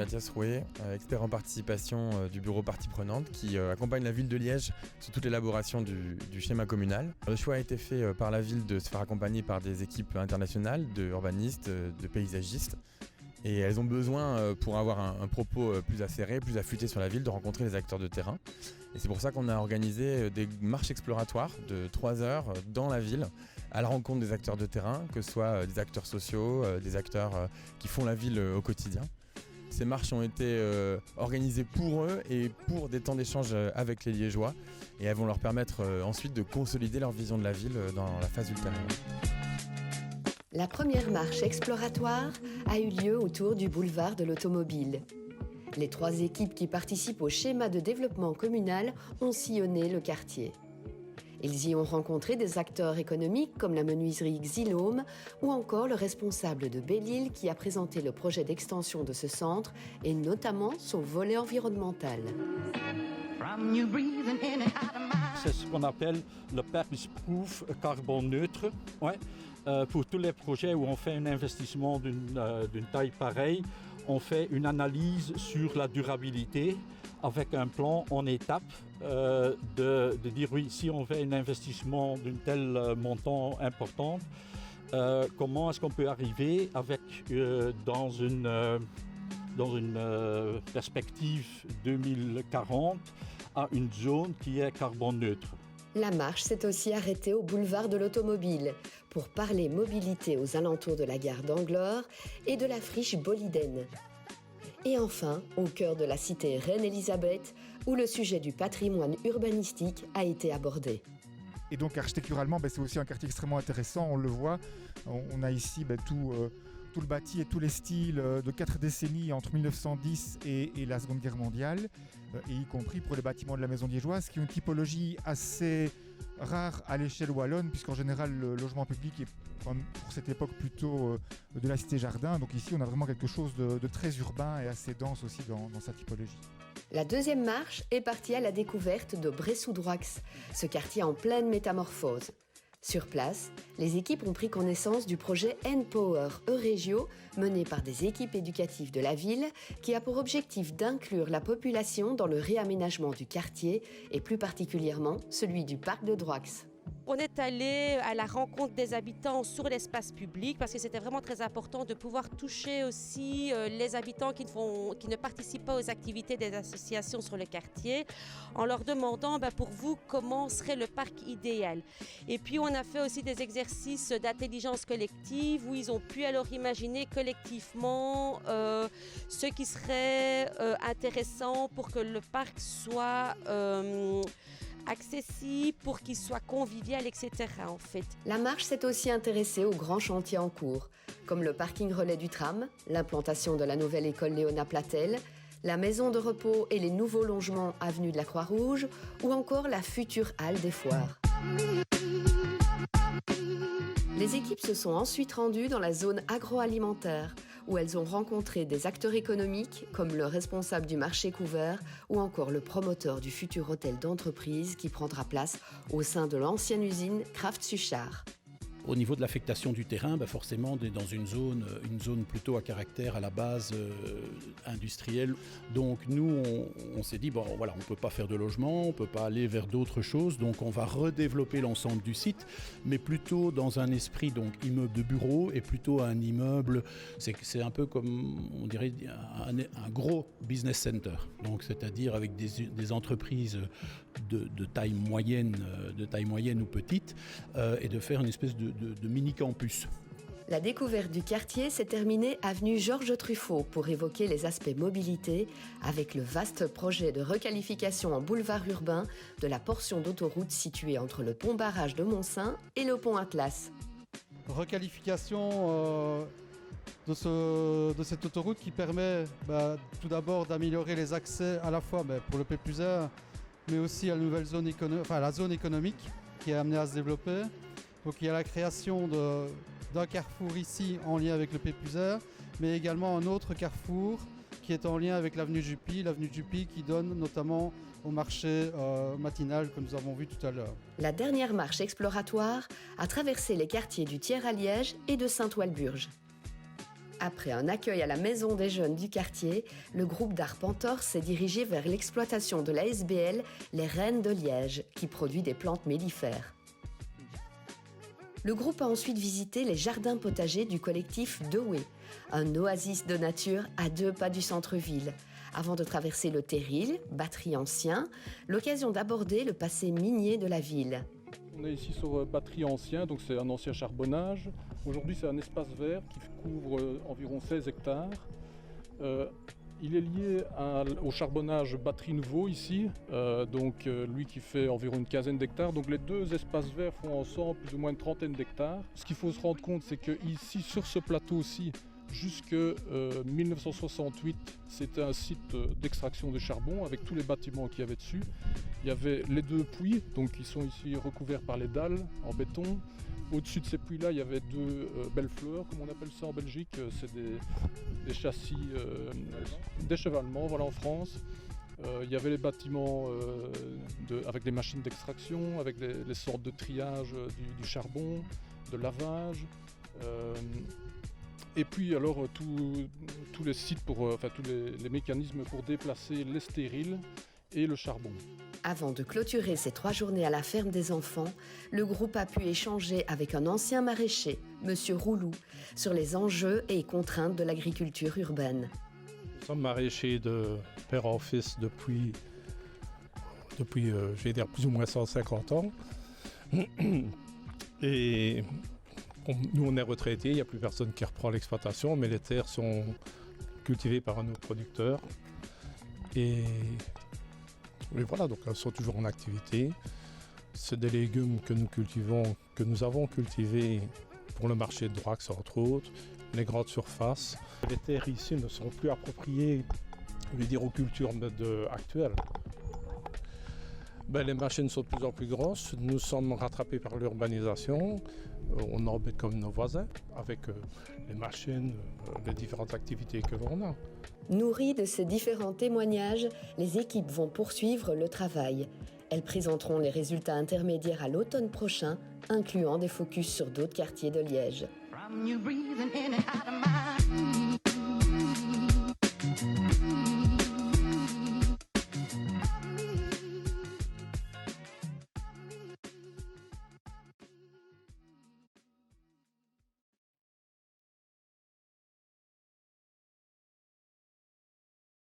Mathias Rouet, expert en participation du bureau partie prenante qui accompagne la ville de Liège sur toute l'élaboration du schéma communal. Le choix a été fait par la ville de se faire accompagner par des équipes internationales, d'urbanistes, de paysagistes. Et elles ont besoin, pour avoir un propos plus acéré, plus affûté sur la ville, de rencontrer les acteurs de terrain. Et c'est pour ça qu'on a organisé des marches exploratoires de 3 heures dans la ville, à la rencontre des acteurs de terrain, que ce soit des acteurs sociaux, des acteurs qui font la ville au quotidien. Ces marches ont été organisées pour eux et pour des temps d'échange avec les Liégeois. Et elles vont leur permettre ensuite de consolider leur vision de la ville dans la phase ultérieure. La première marche exploratoire a eu lieu autour du boulevard de l'Automobile. Les 3 équipes qui participent au schéma de développement communal ont sillonné le quartier. Ils y ont rencontré des acteurs économiques comme la menuiserie Xylome ou encore le responsable de Belle-Île qui a présenté le projet d'extension de ce centre et notamment son volet environnemental. C'est ce qu'on appelle le Paris-Proof carbone neutre. Ouais. Pour tous les projets où on fait un investissement d'une taille pareille, on fait une analyse sur la durabilité avec un plan en étapes de dire oui, si on fait un investissement d'une telle montant importante, comment est-ce qu'on peut arriver avec dans une perspective 2040 à une zone qui est carbone neutre. La marche s'est aussi arrêtée au boulevard de l'Automobile pour parler mobilité aux alentours de la gare d'Anglore et de la friche Boliden. Et enfin, au cœur de la cité Reine-Élisabeth, où le sujet du patrimoine urbanistique a été abordé. Et donc architecturalement, c'est aussi un quartier extrêmement intéressant, on le voit. On a ici tout le bâti et tous les styles de 4 décennies entre 1910 et la Seconde Guerre mondiale, et y compris pour les bâtiments de la Maison liégeoise, qui ont une typologie assez rare à l'échelle wallonne, puisqu'en général le logement public est pour cette époque plutôt de la cité-jardin. Donc ici on a vraiment quelque chose de très urbain et assez dense aussi dans sa typologie. La deuxième marche est partie à la découverte de Bressou-Droix, ce quartier en pleine métamorphose. Sur place, les équipes ont pris connaissance du projet N-Power Euregio, mené par des équipes éducatives de la ville, qui a pour objectif d'inclure la population dans le réaménagement du quartier et plus particulièrement celui du parc de Droix. On est allé à la rencontre des habitants sur l'espace public parce que c'était vraiment très important de pouvoir toucher aussi les habitants qui ne participent pas aux activités des associations sur le quartier en leur demandant pour vous comment serait le parc idéal. Et puis on a fait aussi des exercices d'intelligence collective où ils ont pu alors imaginer collectivement ce qui serait intéressant pour que le parc soit accessible, pour qu'il soit convivial, etc. en fait. La marche s'est aussi intéressée aux grands chantiers en cours, comme le parking relais du tram, l'implantation de la nouvelle école Léona Platel, la maison de repos et les nouveaux logements avenue de la Croix-Rouge, ou encore la future halle des foires. Les équipes se sont ensuite rendues dans la zone agroalimentaire, où elles ont rencontré des acteurs économiques comme le responsable du marché couvert ou encore le promoteur du futur hôtel d'entreprise qui prendra place au sein de l'ancienne usine Kraft Suchard. Au niveau de l'affectation du terrain, forcément, on est dans une zone plutôt à caractère à la base industrielle. Donc nous, on s'est dit, on ne peut pas faire de logement, on ne peut pas aller vers d'autres choses. Donc on va redévelopper l'ensemble du site, mais plutôt dans un esprit immeuble de bureau et plutôt un immeuble. C'est un peu comme, on dirait, un gros business center. Donc c'est-à-dire avec des entreprises de taille moyenne ou petite, et de faire une espèce de mini-campus. La découverte du quartier s'est terminée avenue Georges Truffaut pour évoquer les aspects mobilité avec le vaste projet de requalification en boulevard urbain de la portion d'autoroute située entre le pont-barrage de Montsaint et le pont Atlas. Requalification de cette autoroute qui permet tout d'abord d'améliorer les accès à la fois pour le P+R, mais aussi à la nouvelle zone la zone économique qui est amenée à se développer. Donc il y a la création d'un carrefour ici en lien avec le P+R, mais également un autre carrefour qui est en lien avec l'avenue Jupy qui donne notamment au marché matinal que nous avons vu tout à l'heure. La dernière marche exploratoire a traversé les quartiers du Thiers à Liège et de Saint-Walburge. Après un accueil à la maison des jeunes du quartier, le groupe d'Arpentor s'est dirigé vers l'exploitation de la SBL Les Reines de Liège, qui produit des plantes mellifères. Le groupe a ensuite visité les jardins potagers du collectif Dewey, un oasis de nature à 2 pas du centre-ville, avant de traverser le Terril, batterie ancien, l'occasion d'aborder le passé minier de la ville. On est ici sur batterie ancien, donc c'est un ancien charbonnage. Aujourd'hui, c'est un espace vert qui couvre environ 16 hectares. Il est lié au charbonnage batterie nouveau ici, lui qui fait environ une quinzaine d'hectares. Donc les deux espaces verts font ensemble plus ou moins une trentaine d'hectares. Ce qu'il faut se rendre compte, c'est que ici, sur ce plateau-ci, jusque 1968, c'était un site d'extraction de charbon avec tous les bâtiments qu'il y avait dessus. Il y avait les 2 puits, donc qui sont ici recouverts par les dalles en béton. Au-dessus de ces puits-là, il y avait 2 belles fleurs, comme on appelle ça en Belgique. C'est des châssis d'échevalement, voilà, en France. Il y avait les bâtiments avec des machines d'extraction, avec les sortes de triage du charbon, de lavage. Et puis alors tous les sites, tous les mécanismes pour déplacer les stériles et le charbon. Avant de clôturer ces 3 journées à la ferme des enfants, le groupe a pu échanger avec un ancien maraîcher, M. Roulou, sur les enjeux et contraintes de l'agriculture urbaine. Nous sommes maraîchers de père en fils depuis je vais dire, plus ou moins 150 ans. Et nous, on est retraités, il n'y a plus personne qui reprend l'exploitation, mais les terres sont cultivées par nos producteurs. Et voilà, donc elles sont toujours en activité. C'est des légumes que nous cultivons, que nous avons cultivés pour le marché de Drax, entre autres, les grandes surfaces. Les terres ici ne sont plus appropriées, je veux dire, aux cultures actuelles. Les machines sont de plus en plus grosses, nous sommes rattrapés par l'urbanisation, on embête comme nos voisins avec les machines, les différentes activités que l'on a. Nourries de ces différents témoignages, les équipes vont poursuivre le travail. Elles présenteront les résultats intermédiaires à l'automne prochain, incluant des focus sur d'autres quartiers de Liège.